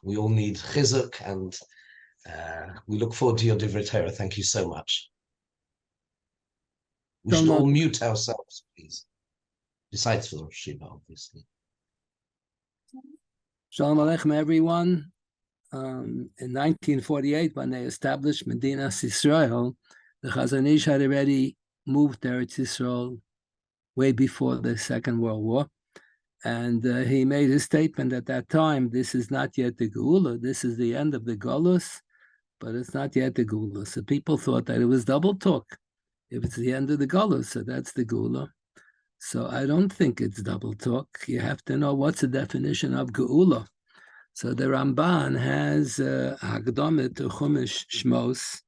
we all need chizuk, and we look forward to your divrei Torah. Thank you so much. We should all mute ourselves, please. Besides for the Shiva, obviously. Shalom Aleichem, everyone. In 1948, when they established Medinas Yisroel, the Chazon Ish had already moved to Eretz Yisroel way before the Second World War. And he made a statement at that time, this is not yet the Geula, this is the end of the Golus, but it's not yet the Geula. So people thought that it was double talk. If it's the end of the Golus, so that's the Geula. So I don't think it's double talk. You have to know what's the definition of Geula. So the Ramban has Hakdamah to Chumash Shmos.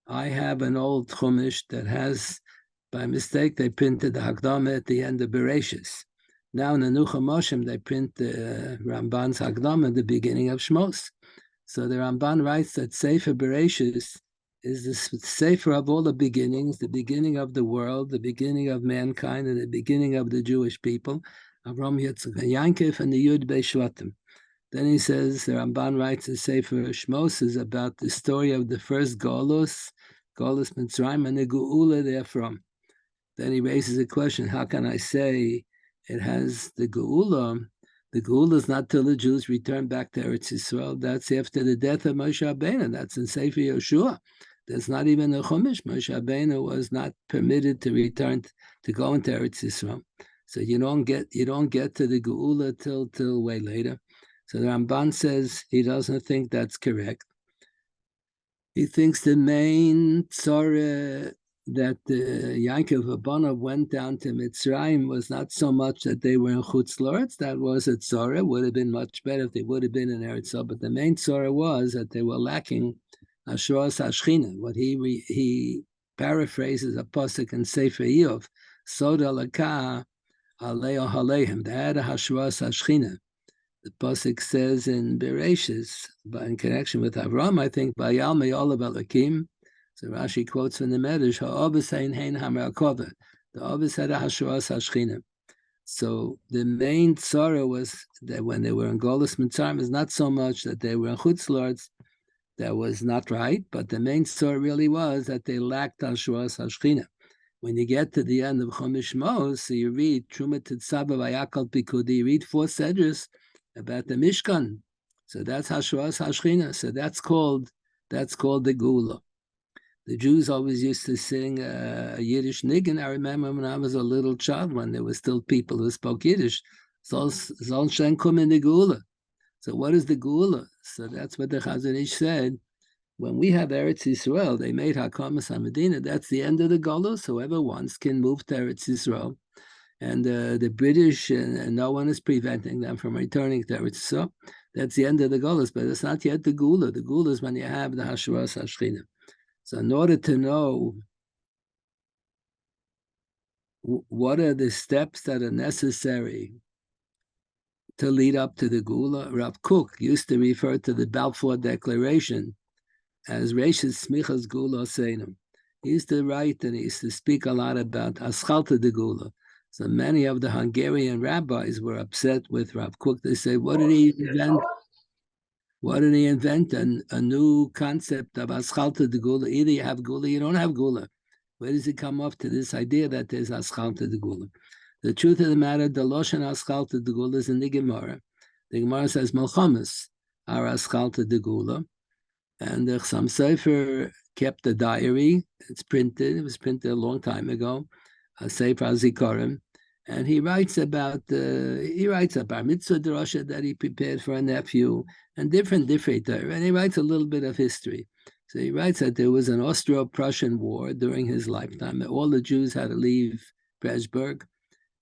I have an old Chumash that has, by mistake, they printed the Hakdamah at the end of Bereshis. Now in the New Chumoshim, they print the Ramban's Hakdamah at the beginning of Shmos. So the Ramban writes that Sefer Bereshis is the Sefer of all the beginnings, the beginning of the world, the beginning of mankind, and the beginning of the Jewish people, Avram, Yitzchak, and Yankov, and the Yud Beishvatim. Then he says, the Ramban writes the Sefer Shmos is about the story of the first Golus Mitzrayim, and the Geula therefrom. Then he raises a question, how can I say it has the Geula? The Geula is not till the Jews return back to Eretz Yisroel. That's after the death of Moshe Rabbeinu. That's in Sefer Yeshua. There's not even a Chumash. Moshe Rabbeinu was not permitted to return to go into Eretz Yisroel. So you don't get to the Geula till way later. So the Ramban says he doesn't think that's correct. He thinks the main tzara that Yankov Abanov went down to Mitzrayim was not so much that they were in Chutz La'aretz. That was a tzara. Would have been much better if they would have been in Eretz Yisrael. But the main tzara was that they were lacking Hashras Schechinah. What he paraphrases a Posek in Sefer Yov, Soda Laka Aleo Haleim. They had a Hashras Schechinah. The Posek says in Bereshis, in connection with Avram, I think, Bayal Me'olav Elakim. So Rashi quotes from the Medrash, Ha'obis hein hein hamerakova. The Obis had a Hashras Schechinah. So the main tzara was that when they were in Golus Mitzrayim, is not so much that they were in Chutz La'aretz. That was not right, but the main story really was that they lacked Hashras Schechinah. When you get to the end of Chumash Shmos, so you read Truma Tetzava Vayakal Pikudi, you read 4 sedras about the Mishkan. So that's Hashras Schechinah. So that's called the Geula. The Jews always used to sing a Yiddish niggin. I remember when I was a little child, when there were still people who spoke Yiddish. Zol Shen kum in the Geula. So what is the Geula? So that's what the Chazon Ish said. When we have Eretz Yisroel, they made Hakamas HaMedina. That's the end of the Golus. Whoever wants can move to Eretz Yisroel. And the British, and no one is preventing them from returning to Eretz Yisroel. That's the end of the Golus, but it's not yet the Geula. The Geula is when you have the Hashras Schechinah. So in order to know what are the steps that are necessary to lead up to the Geula, Rav Kook used to refer to the Balfour Declaration as Reishis Smichas Geula Seinem. He used to write and he used to speak a lot about chalta de Geula. So many of the Hungarian rabbis were upset with Rav Kook. They say, what did he invent? What did he invent? A new concept of chalta de Geula. Either you have Geula, you don't have Geula. Where does he come up to this idea that there's chalta de Geula? The truth of the matter, the Loshen chalta de Geula is in the Gemara. The Gemara says, Melchamas are chalta de Geula. And the Chasam Sofer kept a diary. It's printed. It was printed a long time ago. A Sefer HaZikarim. And he writes about Mitzvah Drosha that he prepared for a nephew and different. And he writes a little bit of history. So he writes that there was an Austro-Prussian war during his lifetime. All the Jews had to leave Pressburg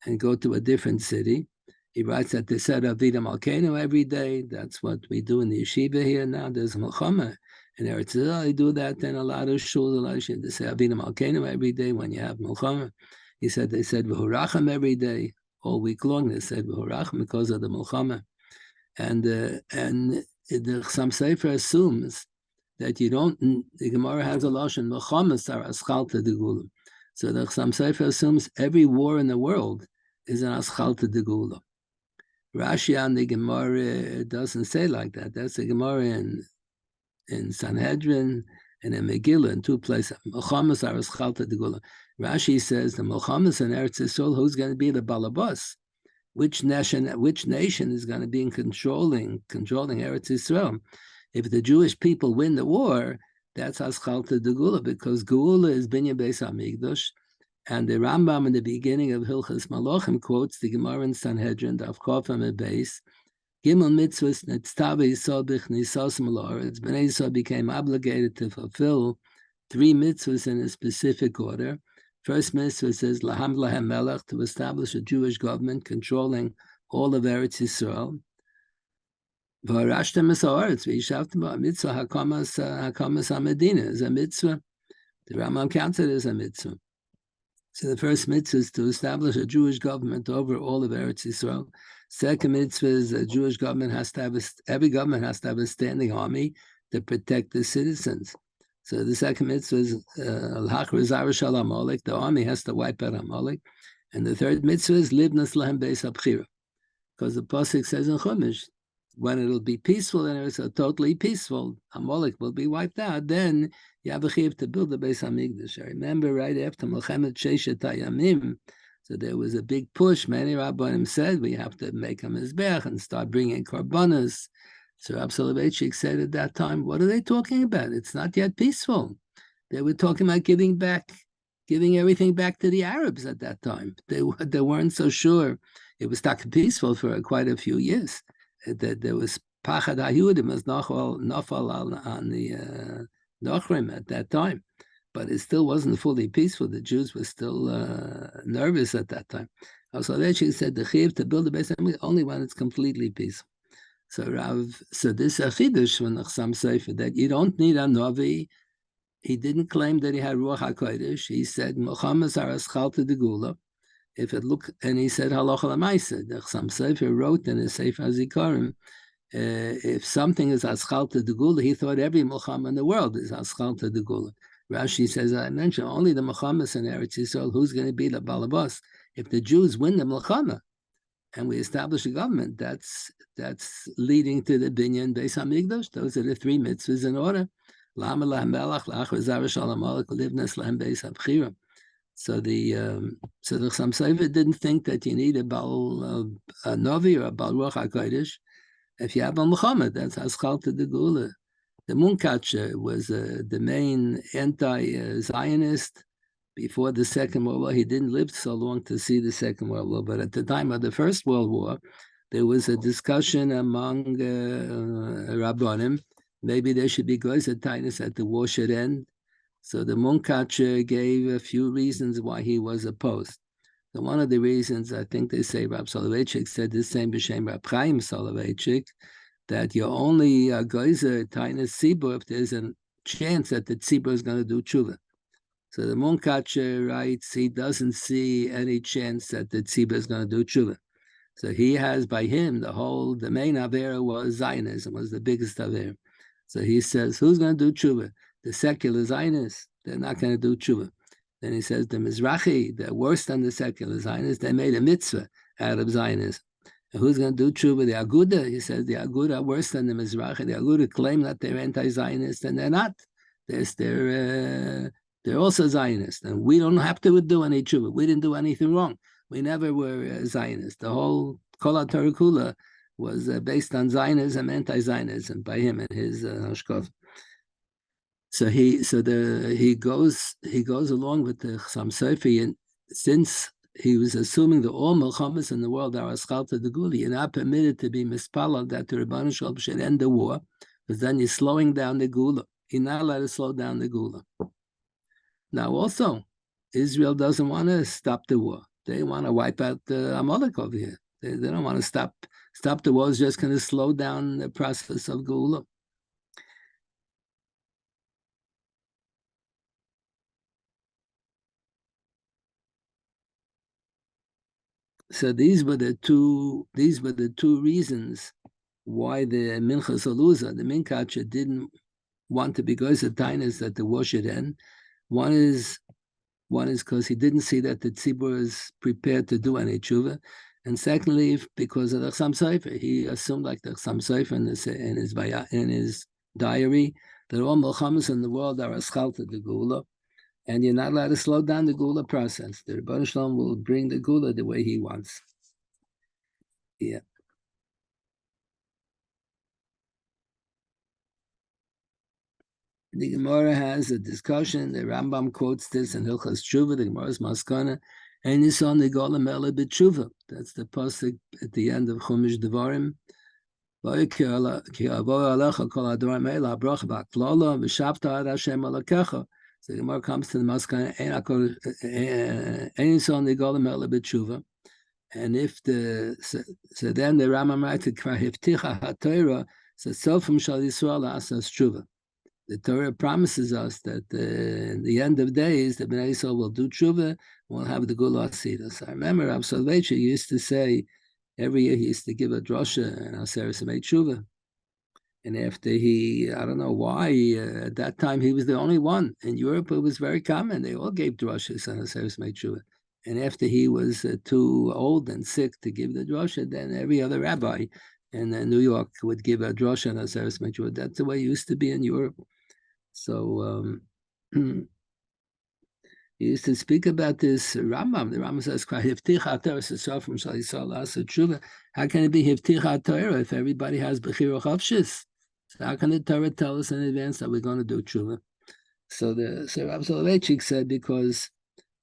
and go to a different city. He writes that they said Avida Malkeinu every day. That's what we do in the Yeshiva here now. There's Melchama. In Eretz Yisroel, they do that in a lot of shuls, they say Avida Malkeinu every day when you have Melchama. He said they said V'huracham every day, all week long. They said V'huracham because of the Melchama. And the Chasam Sofer assumes that you don't, the Gemara has a lashon, Melchamas are chalta de Geula. So the Chasam Sofer assumes every war in the world is an chalta de Geula. Rashi on the Gemara doesn't say like that. That's the Gemara in Sanhedrin and in Megillah in two places. Milchamas are chalta de Geula. Rashi says the Milchamas in Eretz Yisroel, who's going to be the balabas? Which nation is going to be in controlling Eretz Yisroel? If the Jewish people win the war, that's chalta de Geula, because Geula is binyan beis hamikdash. And the Rambam in the beginning of Hilchas Malachim quotes the Gemara in Sanhedrin, the Avkofam at base, Gimel mitzvahs netztava Yisrael b'chnisas malaretz. Bnei Yisrael became obligated to fulfill 3 mitzvahs in a specific order. First mitzvah says laham lahem melech, to establish a Jewish government controlling all of Eretz Yisrael. V'arashtem es haaretz v'yishavtem mitzvah hakamas hamedina is a mitzvah. The Rambam counts it as a mitzvah. So the first mitzvah is to establish a Jewish government over all of Eretz Yisrael. Second mitzvah is a Jewish government every government has to have a standing army to protect the citizens. So the second mitzvah is the army has to wipe out Amalek. And the third mitzvah is livnas lahem beis habchira, because the Posek says in Chumash, when it'll be peaceful and it's totally peaceful, Amalek will be wiped out, then you have a chiyuv to build the Beis Hamikdash. I remember right after Milchemet Sheshet Hayamim, so there was a big push. Many Rabbanim said we have to make a mizbeach and start bringing korbanos. So Rabbi Soloveitchik said at that time, what are they talking about? It's not yet peaceful. They were talking about giving everything back to the Arabs at that time. They weren't so sure. It was stuck peaceful for quite a few years. That there was pachad hayudim as nafal on the Nochrim at that time, but it still wasn't fully peaceful. The Jews were still nervous at that time. Also, she said the chiyuv to build the Beis Hamikdash only when it's completely peaceful. So this achidush from the Chasam Sofer that you don't need a novi. He didn't claim that he had ruach hakodesh. He said Milchamas are chalta de Geula. And he said Halacha l'maisa. The Chasam Sofer wrote in his Sefer Zikarim, if something is chalta de Geula, he thought every Milchama in the world is chalta de Geula. Rashi says, I mentioned only the Milchamas in Eretz Yisroel, who's going to be the balabas? If the Jews win the Milchama and we establish a government, that's leading to the binyan beis hamikdash. Those are the 3 mitzvahs in order. Lama lahem melech, la'achar zarash alamalek, livnas lahem beis habchira. So the Chasam Sofer didn't think that you need a novi or a bal ruach hakodesh. If you have a Muhammad, that's chalta de Geula. The Minchas was the main anti-Zionist before the Second World War. He didn't live so long to see the Second World War, but at the time of the First World War, there was a discussion among Rabbanim. Maybe there should be Gaza tightness at the war should end. So the Minchas gave a few reasons why he was opposed. So one of the reasons, I think they say Rabbi Soloveitchik said the same b'shem Rabbi Chaim Soloveitchik, that you're only Gaza tightness tzibur if there's a chance that the tzibur is going to do tshuva. So the Minchas writes he doesn't see any chance that the tzibur is going to do tshuva. So he has, by him, the main avera was Zionism, was the biggest avera. So he says, who's going to do tshuva? The secular Zionists, they're not going to do tshuva. Then he says, the Mizrahi, they're worse than the secular Zionists. They made a mitzvah out of Zionism. And who's going to do tshuva? The Aguda. He says the Aguda are worse than the Mizrahi. The Aguda claim that they're anti-Zionist, and they're not. They're also Zionists. And we don't have to do any tshuva. We didn't do anything wrong. We never were Zionists. The whole Kol HaTorah Kula was based on Zionism, anti-Zionism by him and his hashkafa. So he goes along with the Chasam Sofer, and since he was assuming that all Milchamas in the world are chalta de Geula, you're not permitted to be mispalal that the Rebbeinu Shalom should end the war, because then you're slowing down the Geula. You're not allowed to slow down the Geula. Now also, Israel doesn't want to stop the war. They want to wipe out the Amalek over here. They don't want to stop the war. It's just going to slow down the process of Geula. So these were the two reasons why the Minchas Elazar, the Minchas, didn't want to be Gaza tightness that the war should end. One is because he didn't see that the tzibur is prepared to do any tshuva, And secondly, because of the Chasam Sofer, he assumed like the Chasam Sofer in his diary that all milchamas in the world are a chalta, the Geula, and you're not allowed to slow down the Geula process. The Rebbeinu Shalom will bring the Geula the way he wants. Yeah. The Gemara has a discussion. The Rambam quotes this in Hilchas Tshuva. The Gemara's maskana, and it's on the Gedolim Ela b'Tshuva. That's the Posek at the end of Chumash Devarim. So the Gemara comes to the maskana, and it's on the Gedolim Ela b'Tshuva. And if so then the Rambam writes Hifticha HaTorah, so Sofim shall Yisroel asas Tshuva. The Torah promises us that in the end of days, the Bnei Yisrael will do tshuva and will have the Geula Asidus. I remember Rabbi Soloveitchik used to say, every year he used to give a drosha and Aseres Emei Tshuva. And after I don't know why, at that time he was the only one. In Europe, it was very common. They all gave droshas and Aseres Emei Tshuva. And after he was too old and sick to give the drosha, then every other rabbi in New York would give a drosha and Aseres Emei Tshuva. That's the way it used to be in Europe. So he used to speak about this Rambam. The Rambam says, how can it be Hifticha Torah if everybody has Bechira Chavshis? So how can the Torah tell us in advance that we're going to do Tshuva? So Rabbi Soloveitchik said, because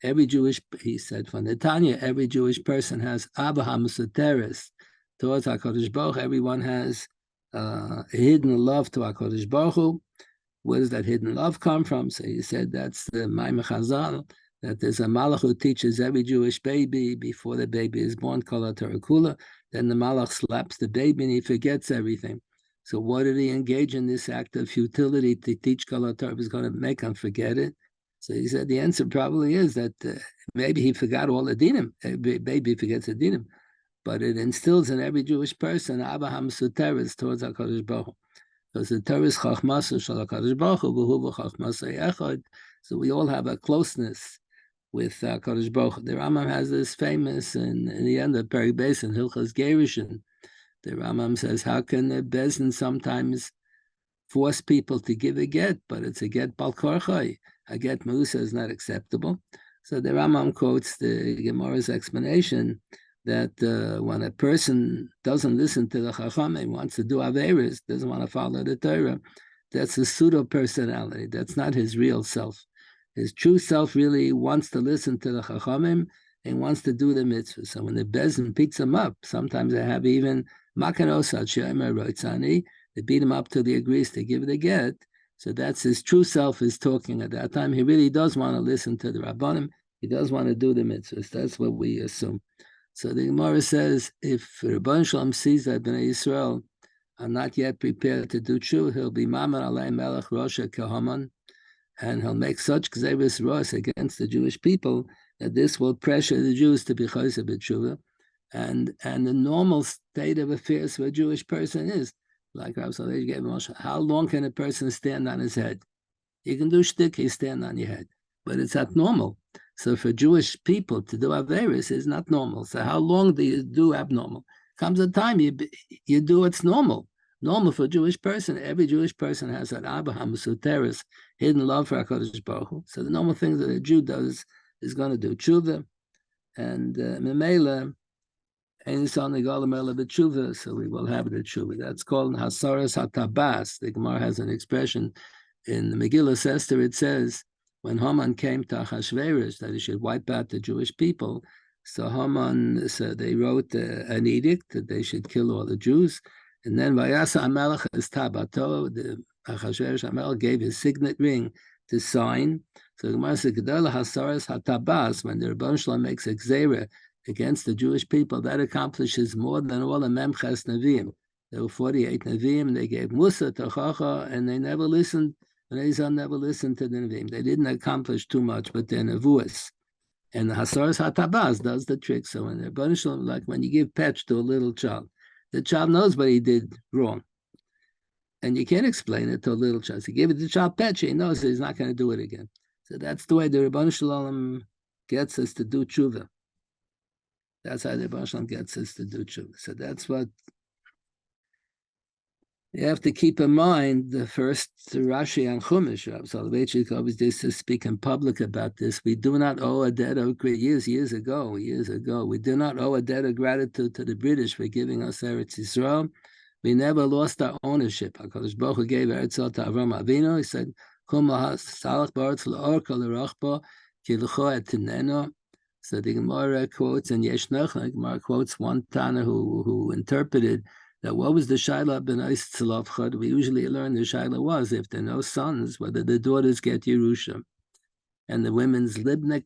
he said, from the Tanya, every Jewish person has Ahava HaMesuteres towards HaKadosh Baruch Hu. Everyone has a hidden love to HaKadosh Baruch Hu. Where does that hidden love come from? So he said that's the Maimon Chazal, that there's a malach who teaches every Jewish baby before the baby is born, Kol HaTorah. Then the malach slaps the baby and he forgets everything. So what did he engage in this act of futility to teach Kol HaTorah is going to make him forget it? So he said the answer probably is that maybe he forgot all the dinim. Every baby forgets the dinim. But it instills in every Jewish person Ahava HaMesuteres towards HaKadosh Baruch Hu. Because the Torah is Chachmasa Shel HaKadosh Baruch Hu, V'hu Chachmasa Echad. So we all have a closeness with HaKadosh Baruch Hu. The Rambam has this famous, in the end of Perek Beis in Hilchas Gerushin, the Rambam says, how can the Bezdin sometimes force people to give a get, but it's a get Bal Korchai. A get Musa is not acceptable. So the Rambam quotes the Gemara's explanation that when a person doesn't listen to the Chacham and wants to do Averis, doesn't want to follow the Torah, that's a pseudo-personality. That's not his real self. His true self really wants to listen to the Chachamim and wants to do the mitzvah. So when the Bezdin picks him up, sometimes they have even Makanosat Shemer Roitzani, they beat him up till he agrees to give the get. So that's his true self is talking at that time. He really does want to listen to the Rabbanim. He does want to do the mitzvahs. That's what we assume. So the Gemara says, if Rebbeinu Shalom sees that Bnei Yisrael are not yet prepared to do tshuva, he'll be Maman Alei Melech Rosh Kehaman, and he'll make such Gzeres Rosh against the Jewish people that this will pressure the Jews to be Choseh b'tshuva. And the normal state of affairs for a Jewish person is, like Rabbi Soloveitchik gave Moshe, how long can a person stand on his head? You can do shtik, you stand on your head, but it's not normal. So for Jewish people to do Averis is not normal. So how long do you do abnormal? Comes a time you do what's normal. Normal for a Jewish person. Every Jewish person has an Ahava HaMesuteres, hidden love for HaKadosh Baruch Hu. So the normal things that a Jew does is going to do tshuva, and memela, and it's on the Gedolim Ela b'Tshuva, so we will have the tshuva. That's called Hasaras HaTabas. The Gemara has an expression in the Megillah Esther. It says, when Haman came to Achashverosh that he should wipe out the Jewish people, so they wrote an edict that they should kill all the Jews. And then Vayasa HaMelech es Tabato, the Achashverosh HaMelech gave his signet ring to sign. So the Gemara says, Gedolah Hasaras HaTabas, when the Rebbeinu Shalom makes a gzeira against the Jewish people, that accomplishes more than all the Minchas Nevi'im. There were 48 Nevi'im, they gave Musa to Chacha, and they never listened. And Elazar never listened to the Nevi'im. They didn't accomplish too much, but they're Nevuas. And the Hasaras HaTabas does the trick. So when the Rebbeinu Shalom, like when you give patch to a little child, the child knows what he did wrong. And you can't explain it to a little child. So you give it to the child patch, he knows he's not going to do it again. So that's the way the Rebbeinu Shalom gets us to do tshuva. That's how the Baruch gets us to do tshuva. So that's what you have to keep in mind. The first Rashi and Chumash, Rabbi Soloveitchik always used to speak in public about this. We do not owe a debt of years ago. We do not owe a debt of gratitude to the British for giving us Eretz Yisroel. We never lost our ownership. HaKadosh Baruch Hu gave Eretz Yisroel to Avram Avinu. He said, "Kum salach ba'aretz la'orka l'rachba ki l'cho et tineno." So the Gemara quotes, and Yeshnach, the Gemara quotes one Tana who interpreted that what was the Shaila b'nais tzlavchad. We usually learn the Shaila was if there are no sons, whether the daughters get Yerusha. And the women's libnik,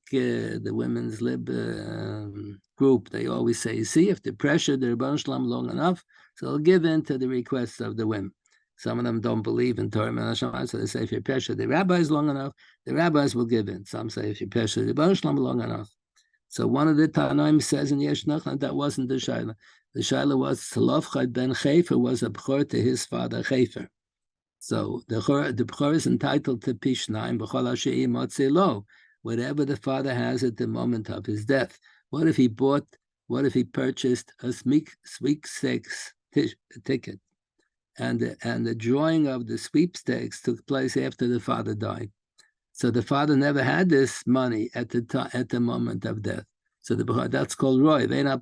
group, they always say, see, if they pressure the Rebbeinu Shalom long enough, so they'll give in to the requests of the women. Some of them don't believe in Torah and Hashem, so they say, if you pressure the rabbis long enough, the rabbis will give in. Some say, if you pressure the Rebbeinu Shalom long enough. So one of the Tanoim says in Yeshnach, that wasn't the Shaila. The Shaila was Tzlavchad ben Chefer was a b'chor to his father Chefer. So the b'chor is entitled to Pishnaim, b'chol ashe'i motzei lo, whatever the father has at the moment of his death. What if he purchased a sweepstakes ticket, and the drawing of the sweepstakes took place after the father died? So the father never had this money at the moment of death. So that's called roy. Whatever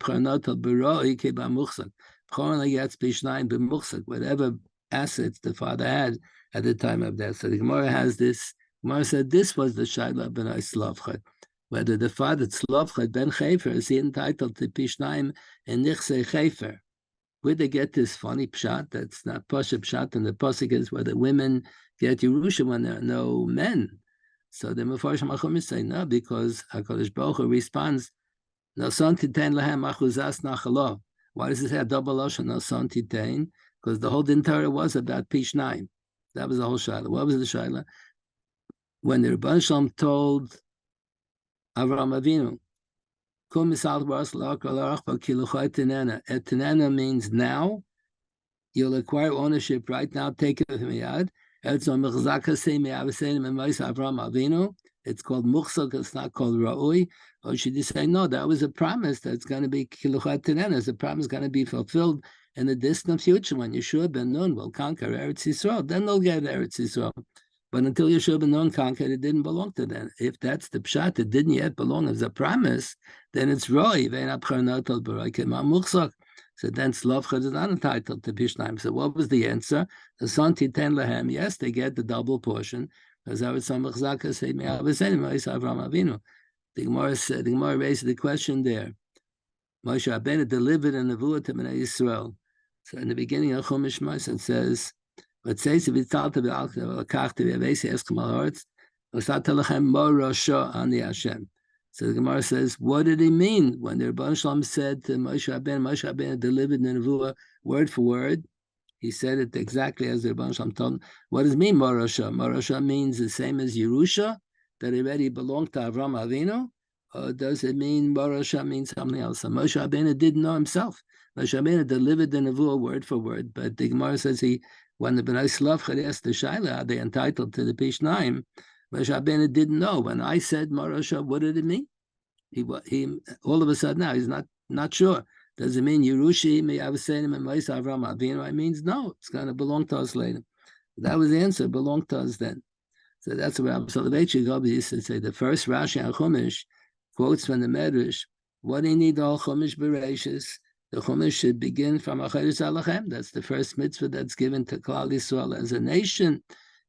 assets the father had at the time of death. So the Gemara has this. Gemara said this was the Shaila b'nai Tzlavchad. Whether the father Tzlavchad ben Chefer is he entitled to Pishnaim and Nichsei Chefer. Where they get this funny pshat that's not Pasha pshat, and the Posek is where the women get Yerusha when there are no men. So the Mefarshim HaChumash say no, because HaKadosh Baruch Hu responds, no son titein lahem achuzas nachalo. Why does it say a double ocean, no son titein? Because the whole din Torah was about Pishnaim. That was the whole Shaila. What was the Shaila? When the Rebbeinu Shalom told Avram Avinu, Kum misal baras la'arachba ki l'chai tenena. Et tenena means now. You'll acquire ownership right now. Take it from Yad. It's called muchsak, it's not called ra'ui. Or should you say, no, that was a promise that's going to be kiluchat tenenas. The promise is going to be fulfilled in the distant future when Yeshua ben Nun will conquer Eretz Yisroel. Then they'll get Eretz Yisroel. But until Yeshua ben Nun conquered, it didn't belong to them. If that's the pshat, it didn't yet belong as a promise, then it's ra'ui. So then Tzlavchad is not entitled to Pishnaim. So what was the answer? The son titen lahem, yes, they get the double portion. As I would say, the Gemara raised the question there. Moshe Rabbeinu delivered a nevuah to Bnei Yisrael. So in the beginning of Chumash Moshe it says, "What says if it's chalta v'alkach to v'avesi eschem al haaretz, v'sat lechem mo Rosho ani Hashem." So the Gemara says, what did he mean when the Rebbeinu Shalom said to Moshe Rabbeinu delivered the nevuah word for word? He said it exactly as the Rebbeinu Shalom told him. What does it mean, Morosha? Morosha means the same as Yerusha, that already belonged to Avram Avinu? Or does it mean Morosha means something else? So Moshe Rabbeinu didn't know himself. Moshe Rabbeinu delivered the nevuah word for word, but the Gemara says when the Bnei Tzlavchad asked the Shaila, are they entitled to the Pishnaim? Moshe Rabbeinu didn't know. When I said Morosha, what did it mean? He all of a sudden now he's not sure. Does it mean Yerushi? I was saying him in Moshe Avram Avinu. It means no. It's going to belong to us later. That was the answer. Belonged to us then. So that's what Rabbi Soloveitchik used to say. The first Rashi and Chumash quotes from the Medrash. What do you need all Chumash Bereshis? The Chumash should begin from Acheres Alachem. That's the first mitzvah that's given to Klal Yisrael as a nation.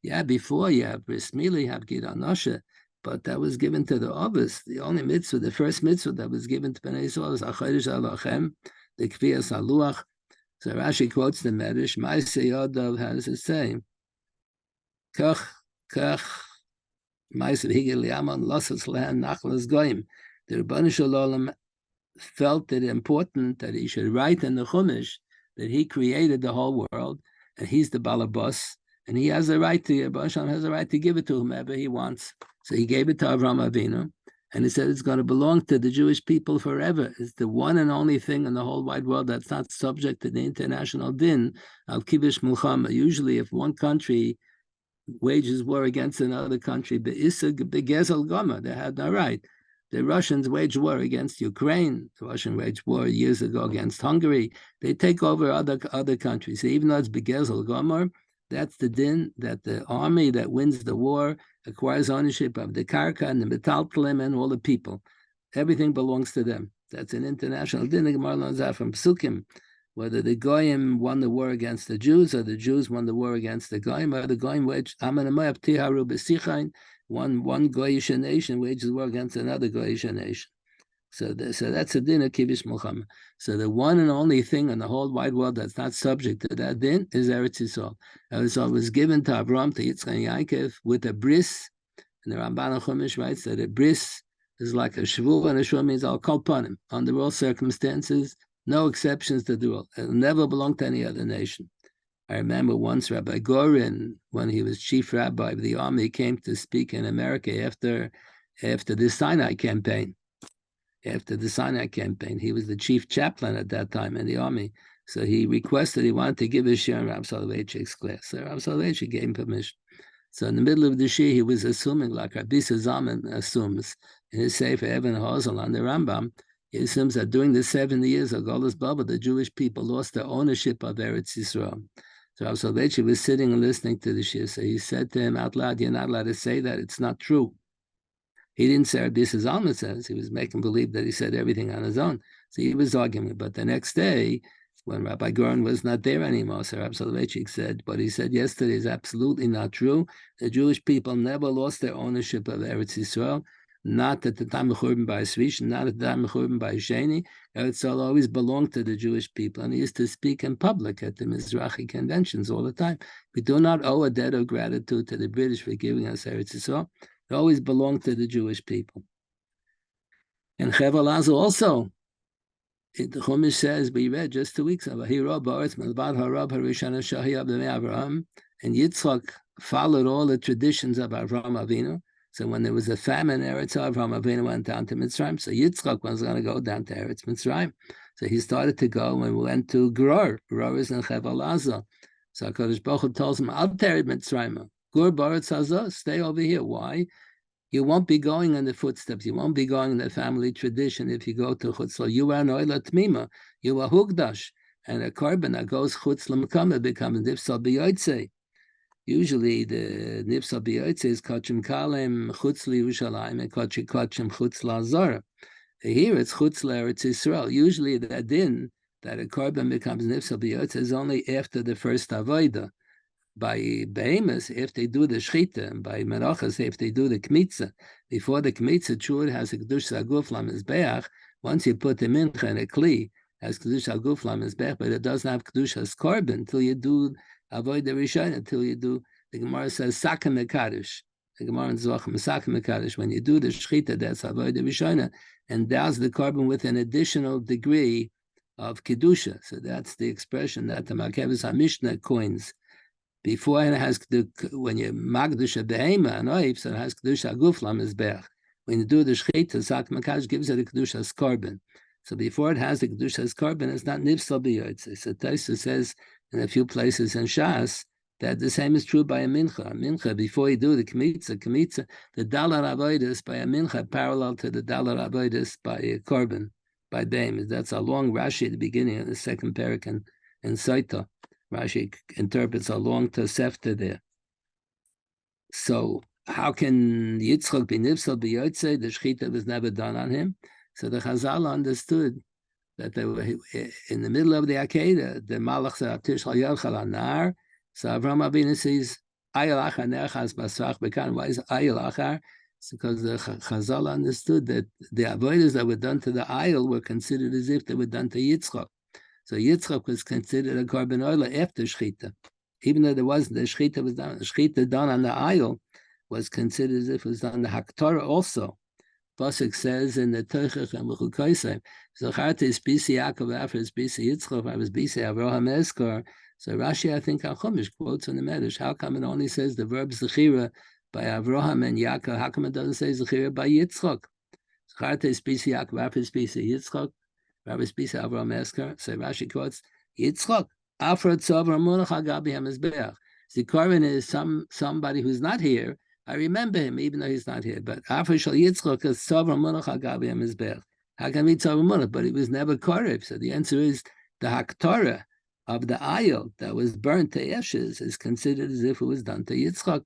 Yeah, before you have Bris Milah, you have Gid Anosha, but that was given to the Ovis. The only mitzvah, the first mitzvah that was given to Bnei Yisrael is Acheres Alachem, the Kviyas Haluach. So Rashi quotes the Medrash. Ma'aseh Yadav, how does it say? Kach Ma'aseh Higel Yaman Losas Lehan Nachlas Goyim. The Rebbeinu Shalom felt it important that he should write in the Chumash that he created the whole world and he's the Balabos. And he has a right to, Hashem has a right to give it to whomever he wants. So he gave it to Avram Avinu, and he said it's going to belong to the Jewish people forever. It's the one and only thing in the whole wide world that's not subject to the international din of kibush milchama. Usually, if one country wages war against another country, be'isag begezel gama, they had no right. The Russians waged war against Ukraine. The Russians waged war years ago against Hungary. They take over other countries. So even though it's Begezel Gomer, that's the din that the army that wins the war acquires ownership of the karka and the metaltalim and all the people. Everything belongs to them. That's an international din. The Gemara learns that from Psukim. Whether the Goyim won the war against the Jews or the Jews won the war against the Goyim, or the Goyim waged one Goyish nation wages war against another Goyish nation. So that's a din of Kibbush Muhammad. So the one and only thing in the whole wide world that's not subject to that din is Eretz Yisroel. Eretz Yisroel was given to Avram, to Yitzchak and Yaakov with a bris, and the Ramban Chumash writes that a bris is like a shvuah, and a shvuah means I'll call upon him under all circumstances, no exceptions to the rule. It'll never belong to any other nation. I remember once Rabbi Gorin, when he was chief rabbi of the army, came to speak in America after the Sinai campaign. After the Sinai campaign, he was the chief chaplain at that time in the army. So he requested, he wanted to give a shiur in Rabbi Soloveitchik's class. So Rabbi Soloveitchik gave him permission. So in the middle of the shiur, he was assuming, like Rabbi Zaman assumes in his Sefer Even Hazel on the Rambam, he assumes that during the 70 years of Golus Baba, the Jewish people lost their ownership of Eretz Yisroel. So Rabbi Soloveitchik was sitting and listening to the shiur. So he said to him out loud, "You're not allowed to say that. It's not true." He didn't say Rabbi Zalman says. He was making believe that he said everything on his own. So he was arguing. But the next day, when Rabbi Gorin was not there anymore, so Rabbi Soloveitchik said, what he said yesterday is absolutely not true. The Jewish people never lost their ownership of Eretz Yisroel, not at the time of Churban by Svish, not at the time of Churban by Sheni. Eretz Yisroel always belonged to the Jewish people, and he used to speak in public at the Mizrahi conventions all the time. We do not owe a debt of gratitude to the British for giving us Eretz Yisroel. It always belonged to the Jewish people. And Elazar also, the Chumash says, we read just 2 weeks ago, and Yitzchak followed all the traditions of Avraham Avinu. So when there was a famine in Eretz, Avraham Avinu went down to Mitzrayim. So Yitzchak was going to go down to Eretz Mitzrayim. So he started to go and went to Geror. Geror is in Elazar. So HaKadosh Baruch Hu tells him, Al terid Mitzrayim. Gur Baretz Hazah, stay over here. Why? You won't be going in the footsteps. You won't be going in the family tradition if you go to Chutz. So you are Noila Tmima. You are Hugdash. And a korban that goes Chutz L'Mekama becomes Nifsal B'Yotzei. Usually the Nifsal B'Yotzei is Kachim Kalem Chutz L'Yerushalayim and Kachim Chutz L'Azara. Here it's Chutz L'Eretz Yisroel. Usually the din that a korban becomes Nifsal B'Yotzei is only after the first Avodah. By Behemoths, if they do the Schechinah, and by Menachas, if they do the Kmitza, before the Kmitza, Tshuva has a Kedush Aguf Lamizbeach. Once you put the Mincha in a Kli, has Kedush Aguf Lamizbeach, but it doesn't have Kedush as Korban until you do Avoid the Rishon, until you do, the Gemara says, Sakim Mekadosh. The Gemara in Zochim, Sakim Mekadosh. When you do the Schechinah, that's Avoid the Rishon, and that's the Korban with an additional degree of Kedusha. So that's the expression that the Makevis HaMishnah coins. Before it has when you magdusha behema and oif, so it has kedusha aguf lamizbeach. When you do the shchita, Sak Makash gives it a kedusha as korban. So before it has the kedusha as korban, it's not nifsal b'yotzei. So Taisa says in a few places in Shas that the same is true by a mincha. A mincha, before you do the kmitza, the dalar avodas by a mincha parallel to the dalar avodas by a korban, by behemoth. That's a long Rashi at the beginning of the second parak in Saita. Rashi interprets a long Tosefta there. So how can Yitzchak be nifsal b'yotzei? The shechita was never done on him. So the Chazal understood that they were in the middle of the Akedah. The Malach said, "Tish hayalchal anar." So Avraham Avinu says, "Ayel achar nechas basrach bekan." Why is ayel achar? It's because the Chazal understood that the avodas that were done to the ayel were considered as if they were done to Yitzchak. So Yitzchak was considered a korban oila after Shechita. Even though there wasn't, the Shechita was done. The Shechita done on the ayil was considered as if it was done on the Haktorah also. Posek says in the Teichach and OUKosher, Zacharta is Bisi Yaakov, after is Bisi Yitzchak, I was Bisi Ahava HaMesuteres. So Rashi, I think, HaChumash quotes in the Medrash, how come it only says the verb Zechira by Avraham and Yaakov? How come it doesn't say Zechira by Yitzchak? Zacharta is Bisi Yaakov, after is Bisi Yitzchak. Rabbi Spisa Avram Esker, so Rashi quotes, Yitzchak, Afra Tzavra Munach Agabi HaMizbeach. Zikaron is somebody who's not here. I remember him, even though he's not here. But Rabbi Hershel Yitzchak is Sofer Munach Agabi HaMizbech. How can we Sofer Munach? But he was never Korev. So the answer is the Haktorah of the ayil that was burnt to ashes is considered as if it was done to Yitzchak.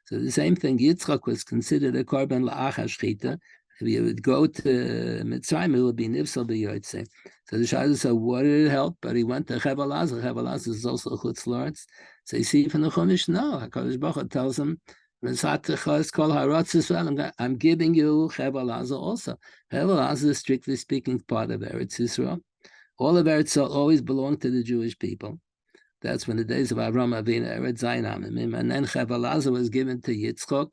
So the same thing, Yitzchak was considered a korban la'achar shechita. If you would go to Mitzrayim, it would be nifsal b'yotzei. So the Shai said, what did it help? But he went to Elazar. Elazar is also chutz la'aretz. So you see from the Chumash, no. HaKadosh Baruch Hu tells him, I'm giving you Elazar also. Elazar is strictly speaking part of Eretz Yisroel. All of Eretz Yisroel always belonged to the Jewish people. That's when the days of Avram Avinu, Eretz Zayin Amimim, and then Elazar was given to Yitzchak.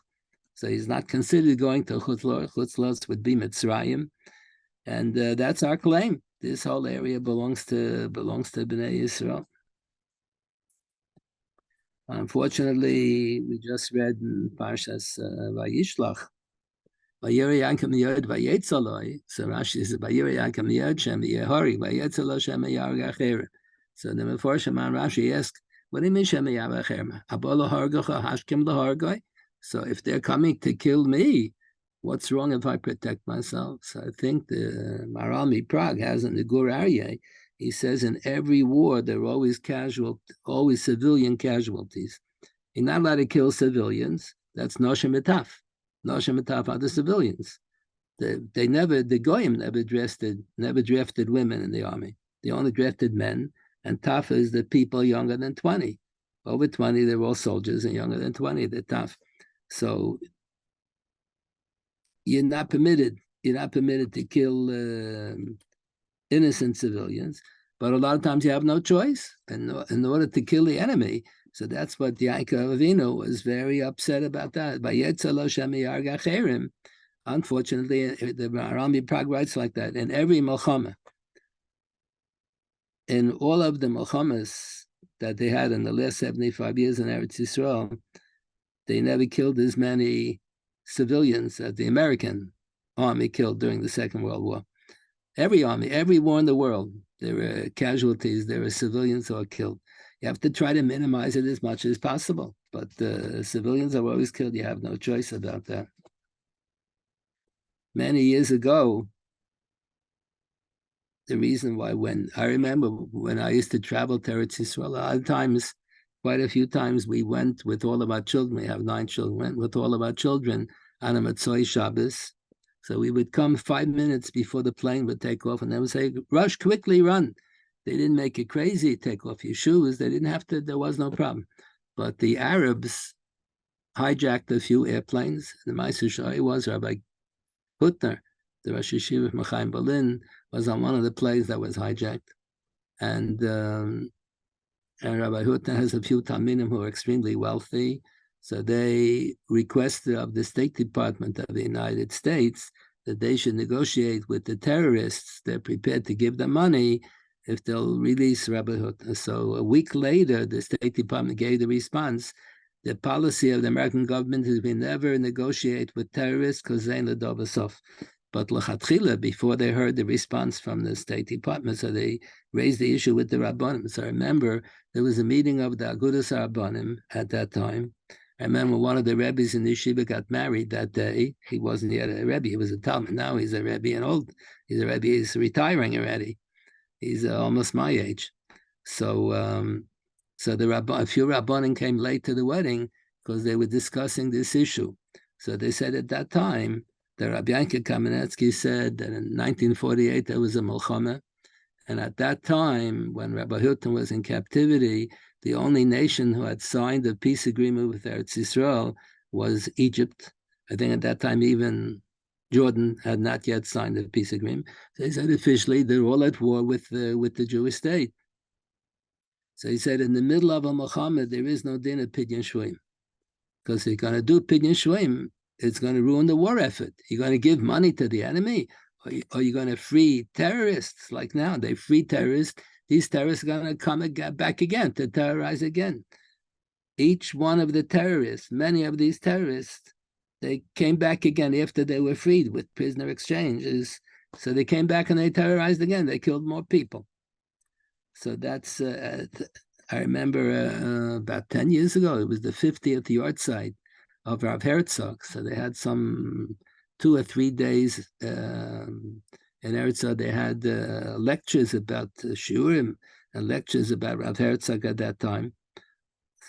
So he's not considered going to Chutzlos. Chutzlos would be Mitzrayim, and that's our claim. This whole area belongs to Bnei Yisrael. Unfortunately, we just read in Parshas Vayishlach, Vayirei Yankem Yod Vayetzaloi. So Rashi says Vayirei Yankem Yod Shem Yehori Vayetzalo Shem Yarga Acherim. So the Meforshim on Rashi asked, what do you mean Shem Yarga Acherim? Abolo Hargocha Hashkim Lahargoi. So if they're coming to kill me, what's wrong if I protect myself? So I think the Marami Prague has in the Gur Aryeh, he says in every war there are always civilian casualties. You're not allowed to kill civilians. That's Noshem Etaf. Noshem Etaf are the civilians. The Goyim never drafted women in the army. They only drafted men, and Taf is the people younger than 20. Over 20, they're all soldiers, and younger than 20, they're Taf. So you're not permitted to kill innocent civilians, but a lot of times you have no choice in order to kill the enemy. So that's what Yaakov Avinu was very upset about that. Unfortunately, the Rami Prague writes like that. In every Milchama, in all of the Milchamas that they had in the last 75 years in Eretz Yisroel, they never killed as many civilians as the American army killed during the Second World War. Every army, every war in the world, there were casualties, there were civilians who are killed. You have to try to minimize it as much as possible, but the civilians are always killed. You have no choice about that. Many years ago, the reason why I remember when I used to travel to Eretz Yisroel, a lot of times, quite a few times, we went with all of our children. We have 9 children. Went with all of our children on a Matzoi Shabbos. So we would come 5 minutes before the plane would take off, and they would say, "Rush, quickly, run." They didn't make it crazy. Take off your shoes. They didn't have to. There was no problem. But the Arabs hijacked a few airplanes. The Meister Shai was Rabbi Hutner, the Rosh Yeshiva of Mechaim Berlin, was on one of the planes that was hijacked, and Rabbi Hutner has a few Talmidim who are extremely wealthy, so they requested of the State Department of the United States that they should negotiate with the terrorists. They're prepared to give them money if they'll release Rabbi Hutner. So a week later, the State Department gave the response. The policy of the American government has been never negotiate with terrorists because they know the sof. But l'chatchila, before they heard the response from the State Department, so they raised the issue with the Rabbanim. So I remember there was a meeting of the Agudas Rabbanim at that time. I remember one of the Rebbes in the Yeshiva got married that day. He wasn't yet a Rebbe, he was a Talmud. Now he's a Rebbe and old. He's a Rebbe, he's retiring already. He's almost my age. So a few Rabbanim came late to the wedding because they were discussing this issue. So they said at that time, the Rabbi Yankel Kamenetsky said that in 1948 there was a Milchama, and at that time, when Rabbi Hutner was in captivity, the only nation who had signed a peace agreement with Eretz Yisroel was Egypt. I think at that time even Jordan had not yet signed a peace agreement. So he said officially they're all at war with the Jewish state. So he said in the middle of a Milchama there is no din of Pidyon Shvuim, because if you're going to do Pidyon Shvuim, it's going to ruin the war effort. You're going to give money to the enemy, or you're going to free terrorists. Like now, they free terrorists. These terrorists are going to come back again to terrorize again. Each one of the terrorists, many of these terrorists, they came back again after they were freed with prisoner exchanges. So they came back and they terrorized again. They killed more people. So that's, I remember about 10 years ago, it was the 50th yard site of Rav Herzog. So they had some 2 or 3 days in Eretz Yisroel. They had lectures about Shiurim and lectures about Rav Herzog at that time.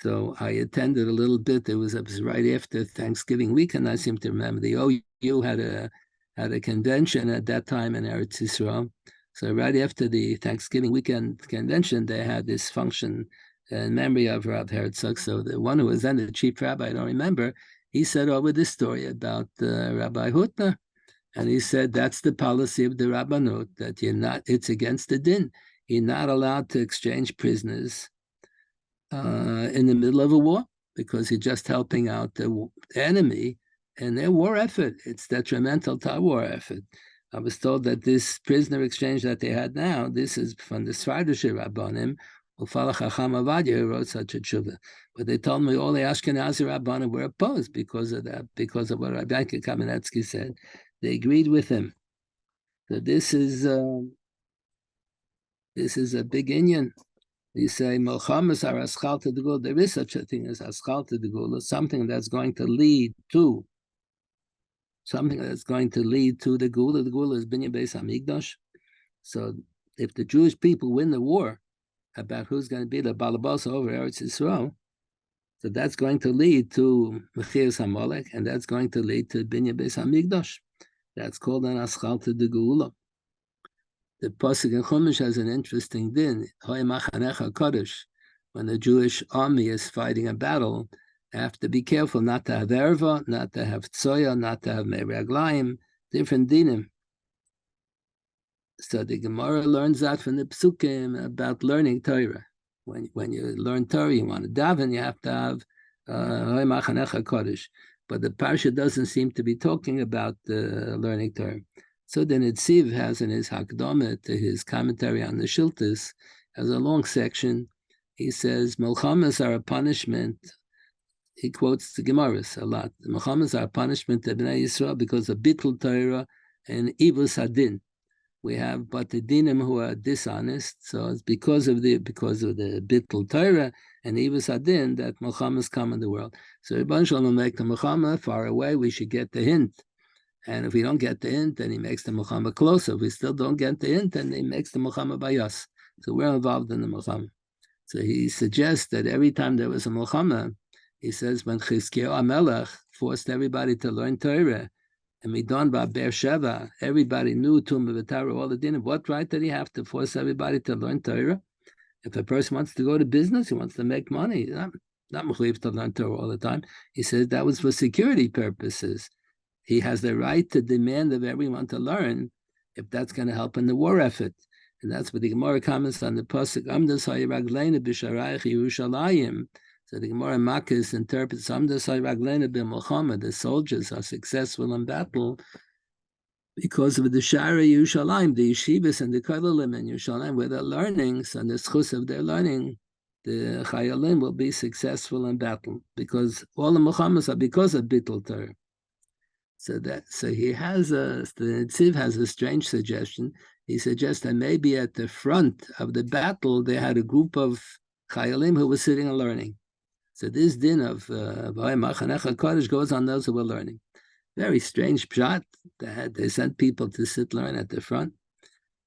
So I attended a little bit. It was right after Thanksgiving weekend. I seem to remember the OU had a convention at that time in Eretz Yisroel. So right after the Thanksgiving weekend convention, they had this function in memory of Rav Herzog. So the one who was then the chief rabbi, I don't remember, he said over this story about Rabbi Hutner. And he said that's the policy of the Rabbanut, that it's against the din. You're not allowed to exchange prisoners in the middle of a war, because you're just helping out the enemy in their war effort. It's detrimental to our war effort. I was told that this prisoner exchange that they had now, this is from the Svardish Rabbanim, who wrote such a Tshuva. But they told me all the Ashkenazi Rabbanim were opposed because of that, because of what Rabbi Kamenetsky said. They agreed with him. So this is a big Indian. You say, Milchamas are chalta de Geula. There is such a thing as chalta de Geula, something that's going to lead to the Geula. The Geula is Binyan Beis Hamikdash. So if the Jewish people win the war about who's going to be the balabas over Eretz Yisroel, so that's going to lead to Mechiras HaMolech, and that's going to lead to Binyan Beis Hamikdash. That's called an chalta de Geula. The Posek in Chumash has an interesting din. When the Jewish army is fighting a battle, they have to be careful not to have erva, not to have tzoya, not to have meraglayim, different dinim. So the Gemara learns that from the Psukim about learning Torah. When you learn Torah, you want to daven, you have to have kodesh. But the Parsha doesn't seem to be talking about learning Torah. So the Netziv has in his Hakdama to his commentary on the Shiltas, has a long section. He says, Milchamas are a punishment. He quotes the Gemaras a lot. The Milchamas are a punishment to Bnei Yisrael because of Bittul Torah and Ivus Hadin. We have but the dinim who are dishonest. So it's because of the Bittul Torah and Ivus Hadin that Milchamas come in the world. So Rebbe Shalom make the Milchama far away. We should get the hint. And if we don't get the hint, then he makes the Milchama closer. If we still don't get the hint, then he makes the Milchama by us. So we're involved in the Milchama. So he suggests that every time there was a Milchama, he says when Chizkiyahu HaMelech forced everybody to learn Torah, and Midon by Beersheba, everybody knew Tumah V'Torah, all the din. What right did he have to force everybody to learn Torah? If a person wants to go to business, he wants to make money, not mechuyev to learn Torah all the time. He says that was for security purposes. He has the right to demand of everyone to learn if that's going to help in the war effort. And that's what the Gemara comments on the Posek, Amdas HaYiragleinu B'Sharayich Yerushalayim. So the Gemara Makis interprets, Amdas HaYiragleinu B'Milchama, the soldiers are successful in battle because of the Shara Yerushalayim, the Yeshivas and the Gedolim in Yerushalayim, where they're learning, so the schus of their learning, the Chayalim will be successful in battle, because all the Milchamas are because of Bittul Torah. So he has the Netziv has a strange suggestion. He suggests that maybe at the front of the battle, they had a group of Chayalim who were sitting and learning. So this din of Kodesh goes on those who were learning. Very strange pshat. They sent people to sit learn at the front.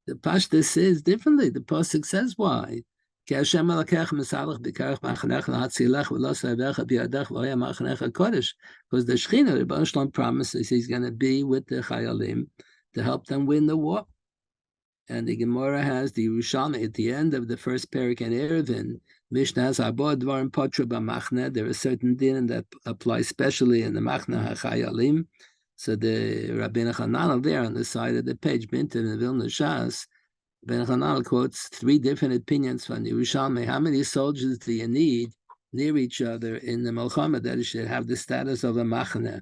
The Pashta says differently. The Posek says why. Because the Schechinah, the Rebbe Shalom promises he's going to be with the Chayalim to help them win the war. And the Gemara has the Yerushalmi at the end of the first parak in Erevin. Mishnah has Abod Dvarim Potra B'Machna. There are certain din that apply especially in the Machna HaChayalim. So the Rabbeinu Hananel there on the side of the page, Bintin and Vilna Shas, Rabbeinu Hananel quotes 3 different opinions from the Yerushalmi. How many soldiers do you need near each other in the Milchama that it should have the status of a Machna?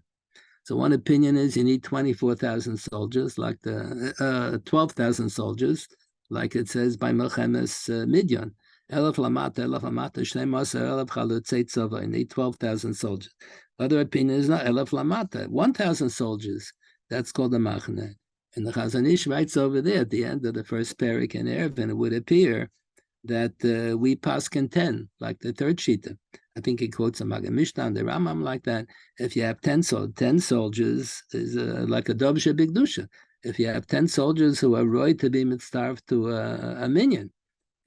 So one opinion is you need 24,000 soldiers, like the 12,000 soldiers, like it says by Milchemes Midyan. Elef Lamata, Shneimasa, Elef Chalutzei Tzova. You need 12,000 soldiers. Other opinion is not Elef Lamata, 1,000 soldiers. That's called a Machne. And the Chazon Ish writes over there at the end of the first parak in Erevin, it would appear that we paskin 10, like the third shita. I think he quotes a Magen Mishnah and the Rambam like that. If you have 10 soldiers, is like a Dovshe Bigdusha. If you have 10 soldiers who are roy to be mitzvah to a minion,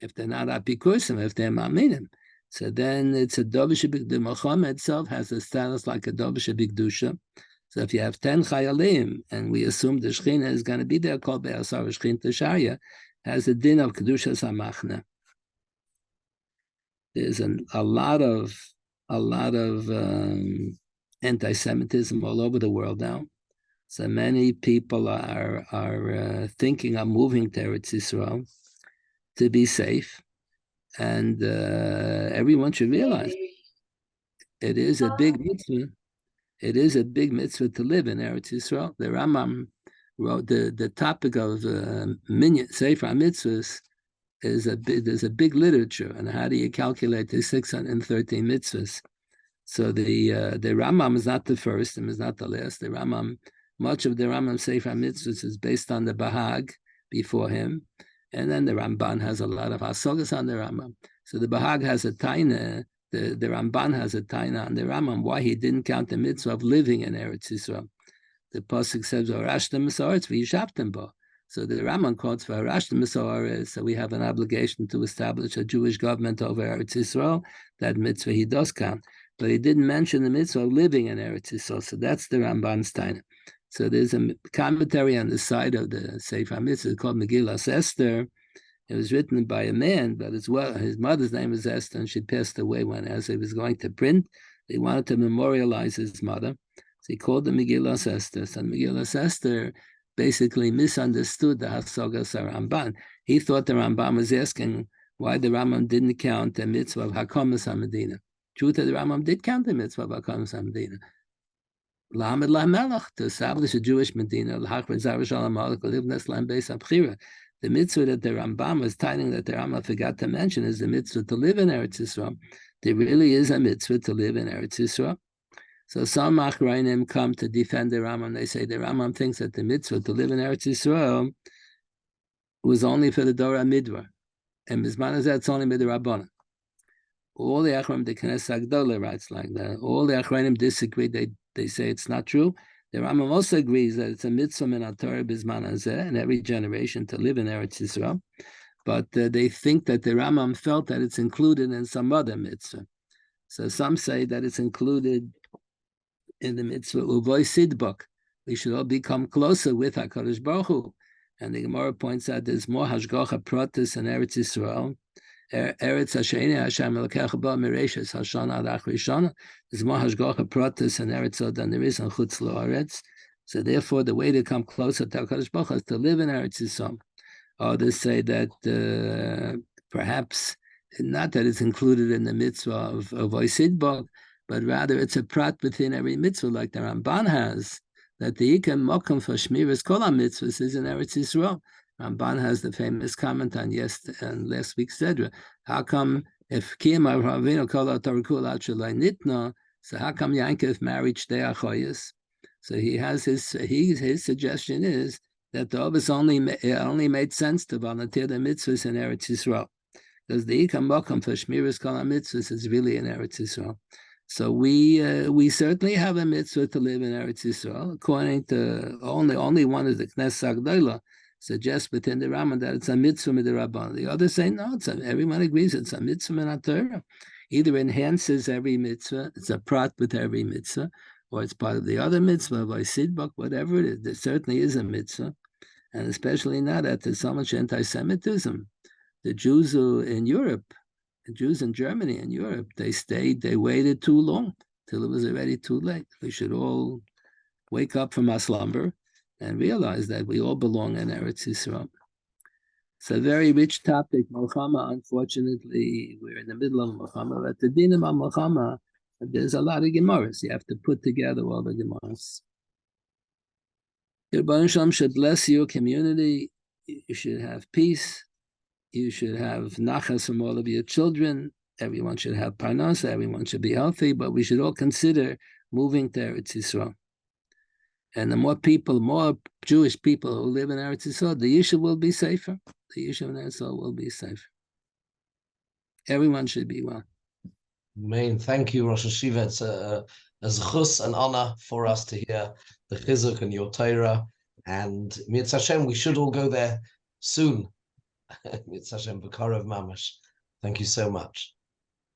if they're not apikusim, if they're maminim, so then it's a Dovshe Bigdusha. The Milchama itself has a status like a Dovshe Bigdusha. So if you have 10 chayalim, and we assume the Schechinah is going to be there, called Be'asar Schechinah Sharia, has a din of Kedushas HaMachna. There's a lot of anti-Semitism all over the world now. So many people are thinking of moving to Eretz Yisroel to be safe, and everyone should realize it is a big mitzvah. It is a big mitzvah to live in Eretz Yisroel. The Rambam wrote the topic of minyan Sefer mitzvahs. There's a big literature, and how do you calculate the 613 mitzvahs? So the Rambam is not the first and is not the last. The Rambam, much of the Rambam Sefer mitzvahs is based on the Bahag before him, and then the Ramban has a lot of hasogas on the Rambam. So the Bahag has a taina, the Ramban has a taina on the Rambam why he didn't count the mitzvah of living in Eretz Yisroel. The Posek says, "Orashtem Masoretz v'yishavtem bo." So the Rambam quotes for Harashtem Masoretz, so we have an obligation to establish a Jewish government over Eretz Yisroel. That mitzvah he does count, but he didn't mention the mitzvah of living in Eretz Yisroel. So that's the Ramban's taina. So there's a commentary on the side of the Sefer Mitzvah called Megillas Esther. It was written by a man, but as well, his mother's name was Esther, and she passed away as he was going to print. They wanted to memorialize his mother, so he called the Megillas Esther. So Megillas Esther basically misunderstood the Hasogas Ramban. He thought the Ramban was asking why the Rambam didn't count the mitzvah of Hakomas HaMedina. Truth, the Rambam did count the mitzvah of Hakomas HaMedina. Lamed LaMelech, to establish a Jewish Medina, the mitzvah that the Rambam was telling that the Rambam forgot to mention is the mitzvah to live in Eretz Yisroel. There really is a mitzvah to live in Eretz Yisroel. So some Achrayim come to defend the Rambam. They say the Rambam thinks that the mitzvah to live in Eretz Yisroel was only for the Dora Midvar. And Mizman it's only Midrabanan. All the Achrayim, the Knesset Gedolim writes like that. All the Achrayim disagree. They say it's not true. The Rambam also agrees that it's a mitzvah min Torah Bizman Hazeh in every generation to live in Eretz Yisroel. But they think that the Rambam felt that it's included in some other mitzvah. So some say that it's included in the mitzvah Uvoy Sidbok. We should all become closer with HaKadosh Baruch Hu. And the Gemara points out there's more Hashgacha Pratis in Eretz Yisroel. Eretz Hasheni Hashem Elokecha Ba Mireishas Hashana Ad Achrishana. There's more Hashgacha Pratis in Eretz than there is in Chutz La'aretz. So therefore, the way to come closer to HaKadosh Baruch Hu is to live in Eretz Yisroel. Others say that perhaps not that it's included in the mitzvah of Oisidbog, but rather it's a prat within every mitzvah, like the Ramban has, that the Ikem Mokum for Shmiras Kol HaMitzvahs is in Eretz Yisroel. Ramban has the famous comment on last week's Sedra. How come if Kiyam Avinu Kol HaTarakul Ad Shalai Nitna, so how come Yankov married Shtei Achoyes? So he has his suggestion is that the Ovis only made sense to volunteer the mitzvahs in Eretz Yisroel, because the Ikem Mokum for Shmiras Kol HaMitzvahs is really in Eretz Yisroel. So we certainly have a mitzvah to live in Eretz Yisroel. According to only one is the Knesset Gedolim suggests within the Rambam that it's a mitzvah midrabanan. The others say no. Everyone agrees it's a mitzvah min Torah. Either enhances every mitzvah, it's a prat with every mitzvah, or it's part of the other mitzvah by sidbuk, whatever it is. There certainly is a mitzvah, and especially now that there's so much anti-Semitism. The Jews in Europe. The Jews in Germany and Europe, they waited too long till it was already too late. We should all wake up from our slumber and realize that we all belong in Eretz Yisroel. It's a very rich topic, Milchama. Unfortunately, we're in the middle of Milchama. But the dinim of Milchama, there's a lot of Gemaras. You have to put together all the Gemaras. Your Baruch Shalom should bless your community. You should have peace. You should have nachas from all of your children. Everyone should have parnasa. Everyone should be healthy. But we should all consider moving to Eretz Yisroel. And the more Jewish people who live in Eretz Yisroel, the Yeshiva will be safer. The Yeshiva in Eretz Yisroel will be safer. Everyone should be well. Amen. Thank you, Rosh Yeshiva. It's a zchus, an honor for us to hear the chizuk and your Torah. And Mitzvah Hashem, we should all go there soon. Mitzvah Hashem, B'Karav Mamash. Thank you so much.